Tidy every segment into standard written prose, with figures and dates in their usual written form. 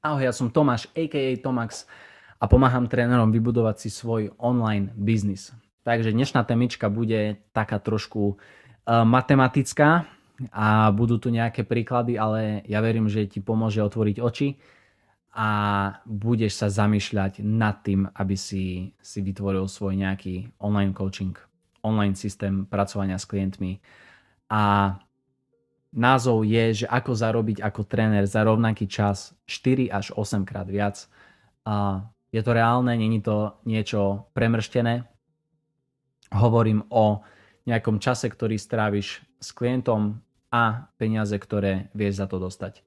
Ahoj, ja som Tomáš, a.k.a. Tomax a pomáham trénerom vybudovať si svoj online biznis. Takže dnešná témička bude taká trošku matematická a budú tu nejaké príklady, ale ja verím, že ti pomôže otvoriť oči a budeš sa zamýšľať nad tým, aby si vytvoril svoj nejaký online coaching, online systém pracovania s klientmi. A názov je, že ako zarobiť ako tréner za rovnaký čas 4 až 8 krát viac. Je to reálne, není to niečo premrštené. Hovorím o nejakom čase, ktorý stráviš s klientom a peniaze, ktoré vieš za to dostať.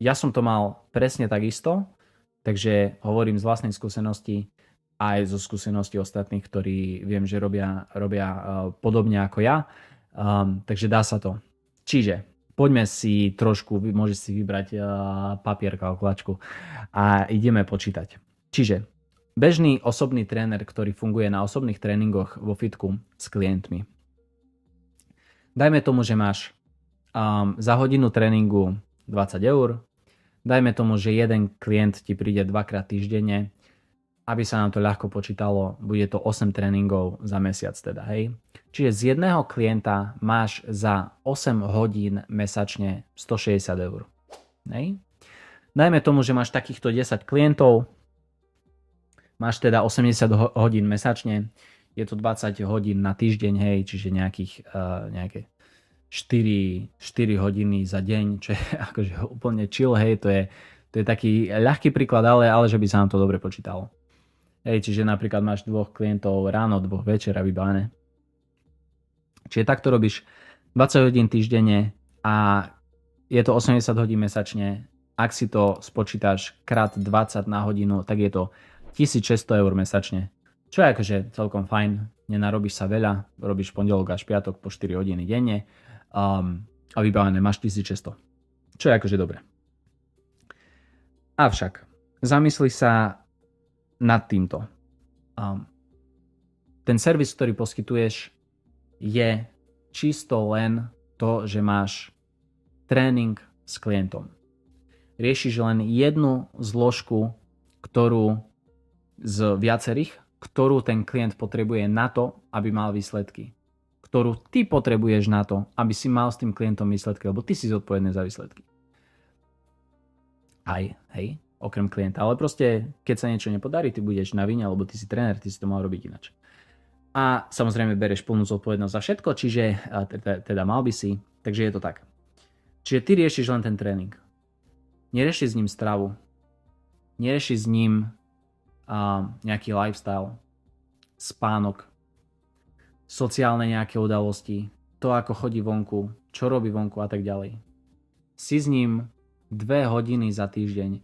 Ja som to mal presne takisto, takže hovorím z vlastnej skúsenosti aj zo skúsenosti ostatných, ktorí viem, že robia podobne ako ja. Takže dá sa to. Čiže poďme si trošku, môžeš si vybrať papier, kalkulačku a ideme počítať. Čiže bežný osobný tréner, ktorý funguje na osobných tréningoch vo fitku s klientmi. Dajme tomu, že máš za hodinu tréningu 20 eur. Dajme tomu, že jeden klient ti príde 2-krát týždenne. Aby sa nám to ľahko počítalo, bude to 8 tréningov za mesiac teda, hej. Čiže z jedného klienta máš za 8 hodín mesačne 160 eur. Hej. Dajme tomu, že máš takýchto 10 klientov, máš teda 80 hodín mesačne, je to 20 hodín na týždeň, hej, čiže nejaké 4 hodiny za deň, čo je akože úplne chill, hej, to je taký ľahký príklad, ale že by sa nám to dobre počítalo. Hej, čiže napríklad máš 2 klientov ráno, 2 večer a vybavené. Čiže takto robíš 20 hodín týždenne a je to 80 hodín mesačne. Ak si to spočítaš krát 20 na hodinu, tak je to 1600 eur mesačne. Čo je akože celkom fajn, nenarobíš sa veľa, robíš pondelok až piatok po 4 hodiny denne a vybavené máš 1600. Čo je akože dobre. Avšak, zamysli sa nad týmto. Ten servis, ktorý poskytuješ, je čisto len to, že máš tréning s klientom. Riešiš len jednu zložku, ktorú z viacerých, ktorú ten klient potrebuje na to, aby mal výsledky. Ktorú ty potrebuješ na to, aby si mal s tým klientom výsledky, lebo ty si zodpovedný za výsledky. Hej, okrem klienta. Ale proste, keď sa niečo nepodarí, ty budeš na vine, lebo ty si tréner, ty si to mal robiť inač. A samozrejme bereš plnú zodpovednosť za všetko, čiže teda mal by si, takže je to tak. Čiže ty riešiš len ten tréning. Neriešiš s ním stravu. Neriešiš s ním nejaký lifestyle, spánok, sociálne nejaké udalosti, to ako chodí vonku, čo robí vonku a tak ďalej. Si s ním 2 hodiny za týždeň.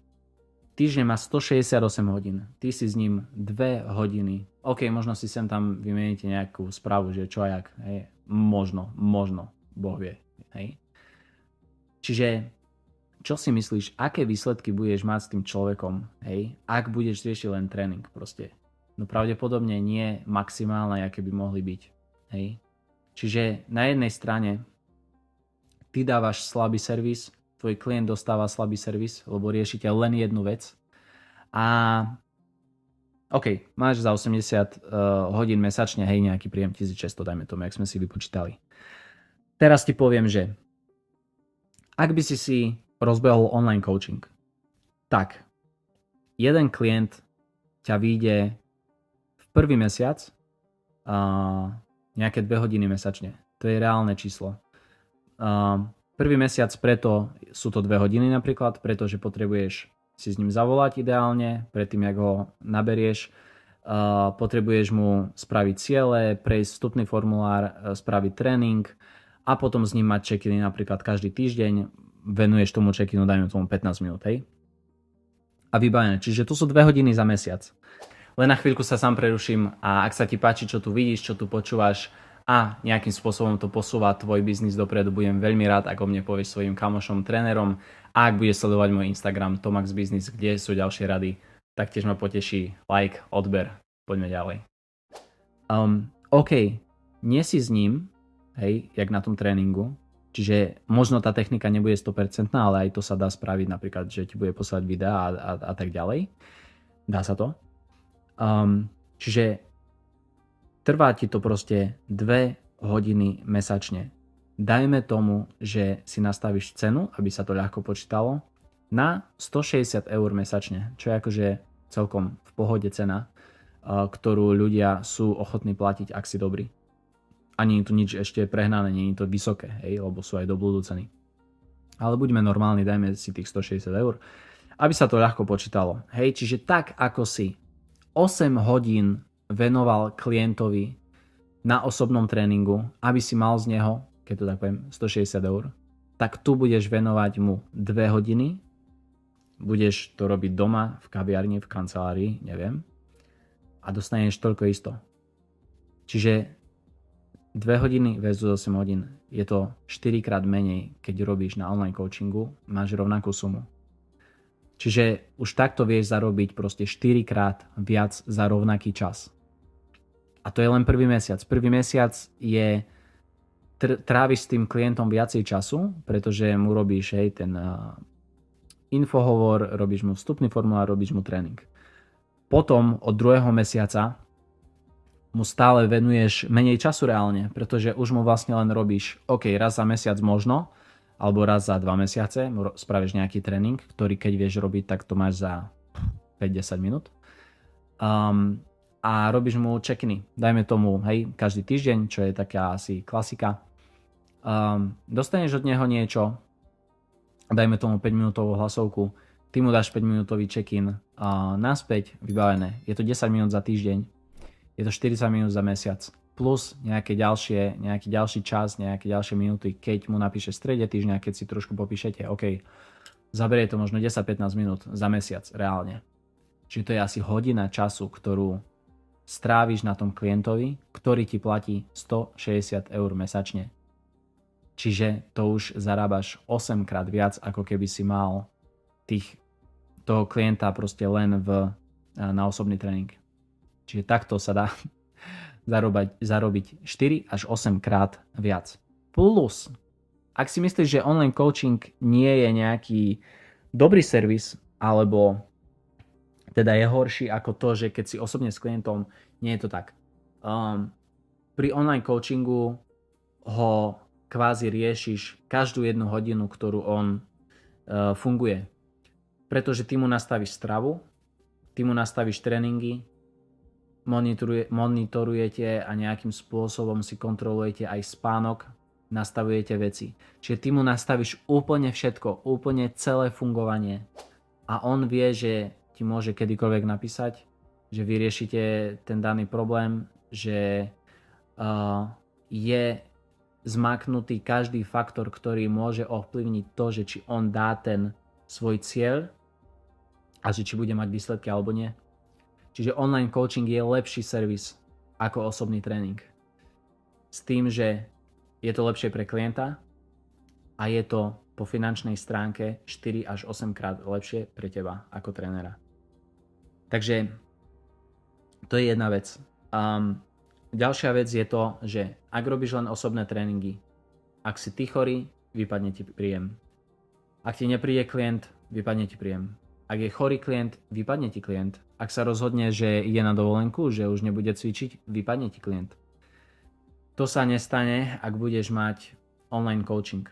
Týždeň má 168 hodín. Ty si s ním 2 hodiny. OK, možno si sem tam vymieníte nejakú správu, že čo a jak. Hej. Možno. Boh vie. Hej. Čiže, čo si myslíš, aké výsledky budeš mať s tým človekom, hej, ak budeš riešiť len tréning proste? No pravdepodobne nie maximálne, aké by mohli byť. Hej. Čiže na jednej strane ty dávaš slabý servis, tvoj klient dostáva slabý servis, lebo riešite len jednu vec. A OK, máš za 80 hodín mesačne, hej, nejaký príjem 1600, dajme tomu, jak sme si vypočítali. Teraz ti poviem, že ak by si rozbehol online coaching, tak jeden klient ťa vyjde v prvý mesiac nejaké 2 hodiny mesačne. To je reálne číslo. Prvý mesiac preto sú to 2 hodiny napríklad, pretože potrebuješ si s ním zavolať ideálne, predtým, jak ho naberieš. Potrebuješ mu spraviť ciele, prejsť vstupný formulár, spraviť tréning a potom s ním mať check-iny napríklad každý týždeň. Venuješ tomu check-inu, dajme tomu 15 minút, hej? A vybavené. Čiže to sú 2 hodiny za mesiac. Len na chvíľku sa sám preruším a ak sa ti páči, čo tu vidíš, čo tu počúvaš, a nejakým spôsobom to posúva tvoj biznis dopredu, budem veľmi rád, ak o mne povieš svojim kamošom, trénerom, a ak budeš sledovať môj Instagram Tomax Business, kde sú ďalšie rady, taktiež ma poteší like, odber, poďme ďalej. OK, nie si s ním, hej, jak na tom tréningu, Čiže možno tá technika nebude 100%, ale aj to sa dá spraviť napríklad, že ti bude poslať videa a tak ďalej. Dá sa to. Čiže trvá ti to proste 2 hodiny mesačne. Dajme tomu, že si nastavíš cenu, aby sa to ľahko počítalo, na 160 eur mesačne, čo je akože celkom v pohode cena, ktorú ľudia sú ochotní platiť, ak si dobrý. A nie je tu nič ešte prehnané, nie je to vysoké, hej, lebo sú aj do blúdu ceny. Ale buďme normálni, dajme si tých 160 eur, aby sa to ľahko počítalo. Hej, čiže tak, ako si 8 hodín venoval klientovi na osobnom tréningu, aby si mal z neho, keď to tak poviem, 160 eur, tak tu budeš venovať mu 2 hodiny, budeš to robiť doma, v kaviarni, v kancelárii, neviem, a dostaneš toľko isto. Čiže 2 hodiny versus 8 hodín. Je to 4 krát menej, keď robíš na online coachingu, máš rovnakú sumu. Čiže už takto vieš zarobiť proste 4 krát viac za rovnaký čas. A to je len prvý mesiac. Prvý mesiac je tráviš s tým klientom viacej času, pretože mu robíš ten infohovor, robíš mu vstupný formulár, robíš mu tréning. Potom od 2. mesiaca mu stále venuješ menej času reálne, pretože už mu vlastne len robíš, OK, raz za mesiac možno, alebo raz za 2 mesiace spravíš nejaký tréning, ktorý keď vieš robiť, tak to máš za 5-10 minút. A robíš mu check-iny. Dajme tomu, hej, každý týždeň, čo je taká asi klasika. Dostaneš od neho niečo, dajme tomu 5-minútovú hlasovku, ty mu dáš 5-minútový check-in naspäť, vybavené. Je to 10 minút za týždeň. Je to 40 minút za mesiac, plus nejaký ďalší čas, nejaké ďalšie minúty, keď mu napíše v strede týždňa, keď si trošku popíšete, OK, zaberie to možno 10-15 minút za mesiac, reálne. Čiže to je asi hodina času, ktorú stráviš na tom klientovi, ktorý ti platí 160 eur mesačne. Čiže to už zarábaš 8 krát viac, ako keby si mal toho klienta proste len na osobný tréning. Čiže takto sa dá zarobiť 4 až 8 krát viac. Plus, ak si myslíš, že online coaching nie je nejaký dobrý servis, alebo teda je horší ako to, že keď si osobne s klientom, nie je to tak. Pri online coachingu ho kvázi riešiš každú 1 hodinu, ktorú on funguje. Pretože ty mu nastavíš stravu, ty mu nastavíš tréningy, monitorujete a nejakým spôsobom si kontrolujete aj spánok, nastavujete veci. Čiže ty mu nastavíš úplne všetko, úplne celé fungovanie a on vie, že ti môže kedykoľvek napísať, že vyriešite ten daný problém, že je zmaknutý každý faktor, ktorý môže ovplyvniť to, že či on dá ten svoj cieľ a že či bude mať výsledky alebo nie. Čiže online coaching je lepší servis ako osobný tréning. S tým, že je to lepšie pre klienta a je to po finančnej stránke 4 až 8 krát lepšie pre teba ako trénera. Takže to je jedna vec. Ďalšia vec je to, že ak robíš len osobné tréningy, ak si ty chorý, vypadne ti príjem. Ak ti nepríde klient, vypadne ti príjem. Ak je chorý klient, vypadne ti klient. Ak sa rozhodne, že ide na dovolenku, že už nebude cvičiť, vypadne ti klient. To sa nestane, ak budeš mať online coaching.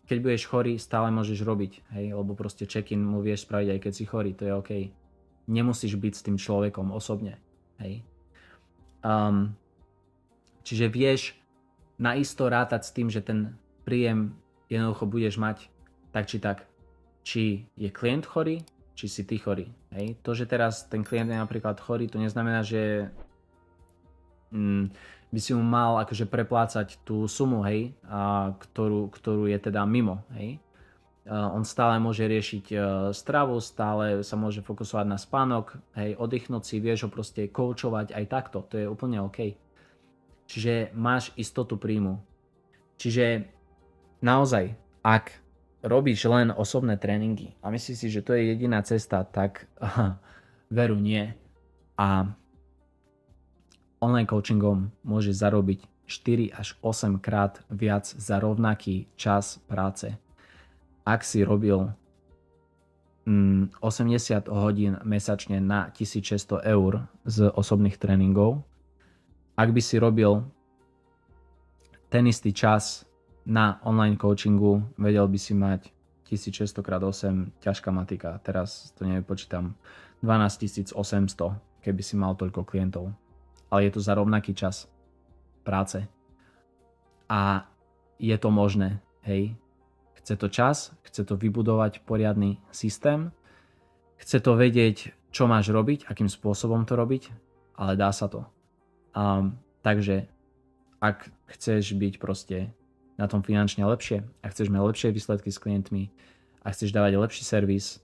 Keď budeš chorý, stále môžeš robiť, hej, lebo proste check-in mu vieš spraviť aj keď si chorý, to je OK. Nemusíš byť s tým človekom osobne, hej. Čiže vieš naisto rátať s tým, že ten príjem jednoducho budeš mať tak či tak. Či je klient chorý, či si ty chorý. Hej. To, že teraz ten klient je napríklad chorý, to neznamená, že by si mu mal akože preplácať tú sumu, hej, ktorú je teda mimo. Hej. On stále môže riešiť stravu, stále sa môže fokusovať na spánok, hej, oddychnúť si, vieš ho proste koučovať aj takto, to je úplne OK. Čiže máš istotu príjmu. Čiže naozaj, ak robíš len osobné tréningy a myslíš si, že to je jediná cesta, tak veru nie. A online coachingom môžeš zarobiť 4 až 8 krát viac za rovnaký čas práce. Ak si robil 80 hodín mesačne na 1600 eur z osobných tréningov, ak by si robil ten istý čas na online coachingu, vedel by si mať 1600x8, ťažká matika, teraz to nevypočítam, 12800, keby si mal toľko klientov. Ale je to za rovnaký čas práce. A je to možné, hej. Chce to čas, chce to vybudovať poriadny systém, chce to vedieť, čo máš robiť, akým spôsobom to robiť, ale dá sa to. Takže ak chceš byť proste na tom finančne lepšie, ak chceš mať lepšie výsledky s klientmi, ak chceš dávať lepší servis,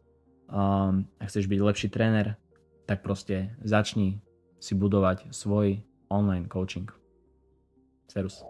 ak chceš byť lepší tréner, tak proste začni si budovať svoj online coaching. Serus.